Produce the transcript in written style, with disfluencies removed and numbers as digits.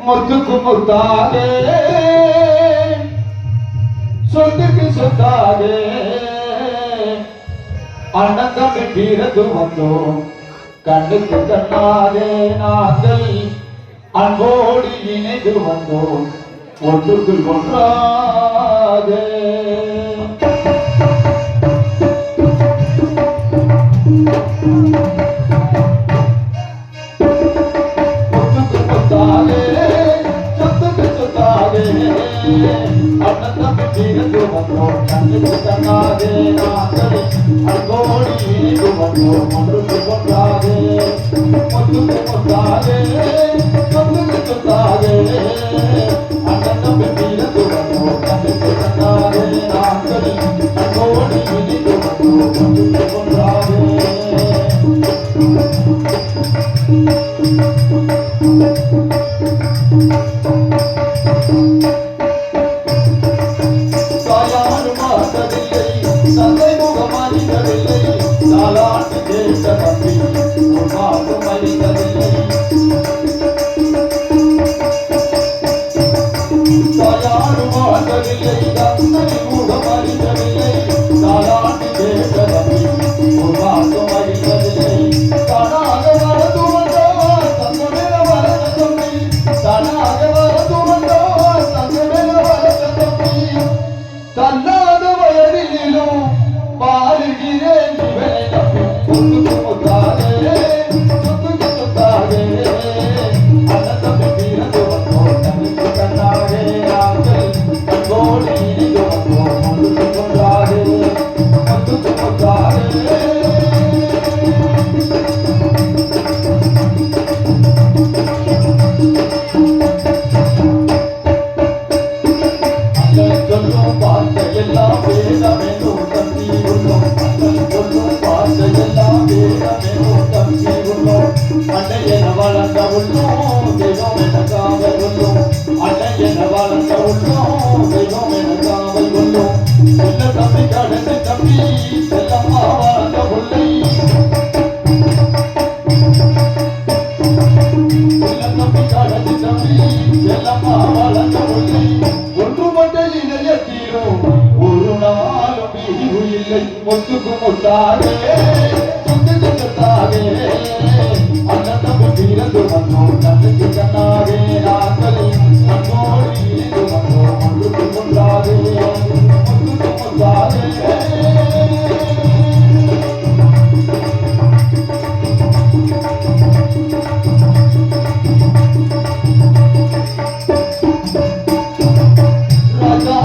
முத்துக்கு முத்தாகே சொத்துக்கு சொத்தாகே அண்ணன் தீரத்து வந்தோம் கண்ணுக்கு கண்ணாகே நாங்கள் அன்போடு இணைந்து வந்தோம் ஒன்றுக்கு ஒன்றாக கண்ணுக்கு கண்ணாகே நாங்கள் அன்போடு இணைந்து வந்தோம் ஒன்றுக்கு ஒன்றாக முத்துக்கு முத்தாகே சொத்துக்கு சொத்தாகே அண்ணன் தம்பி தீரத்து வந்தோம் கண்ணுக்கு கண்ணாகே நாங்கள் அன்போடு இணைந்து வந்தோம் ஒன்றுக்கு ஒன்றாக தந்தை முகமறிந்ததில்லை நாளாண்டு கேட்ட தம்பி உருவாக்கும் அறிந்ததில்லை தாயாரும் வாழ்ந்ததில்லை தந்தை முகமறிந்ததில்லை நாளாண்டு கேட்ட தம்பி உருவாக்கும் அறிந்ததில்லை தானாக வரது வந்தார் தங்கமேல வரத தம்பி தானாக வரது வந்தார் தங்கமேல வரத தம்பி தன்னாத வயதிலும் பாருகிறேன் இவனை நம்பி சொத்துக்கு முத்தாகே சொத்துக்கு சொத்தாகே அண்ணன் தம்பி தீரத்து வந்தோம் கண்ணுக்கு கண்ணாகே நாங்கள் அன்போடு இணைந்து வந்தோம் ஒன்றுக்கு ஒன்றாக சொத்துக்கு முத்தாகே சொல்லும் வார்த்தையெல்லாம் வேதமெனோ தம்பி உள்ளோம் அண்ணன் சொல்லும் வார்த்தையெல்லாம் வேதமெனோ தம்பி உள்ளோம் அன்னை என வளர்ந்த உள்ளோம் தெய்வம் என காவல் உள்ளோம் அன்னை என வளர்ந்த உள்ளோம் தெய்வம் என காவல் உள்ளோம் செல்ல தம்பி கடந்து தம்பி செல்லம்மா வளர்ந்த உள்ளை செல்ல தம்பி கடந்து தம்பி செல்லம்மா வளர்ந்த உள்ளை ஒரு நாளும் பிரிவு இல்லை முத்துக்கு முத்தாகே சொத்துக்கு சொத்தாகே அண்ணன் தம்பி தீரத்து வந்தோம் கண்ணுக்கு கண்ணாகே நாங்கள் அன்போடு இணைந்து வந்தோம் ஒன்றுக்கு ஒன்றாக முத்துக்கு முத்தாகே நாங்கள்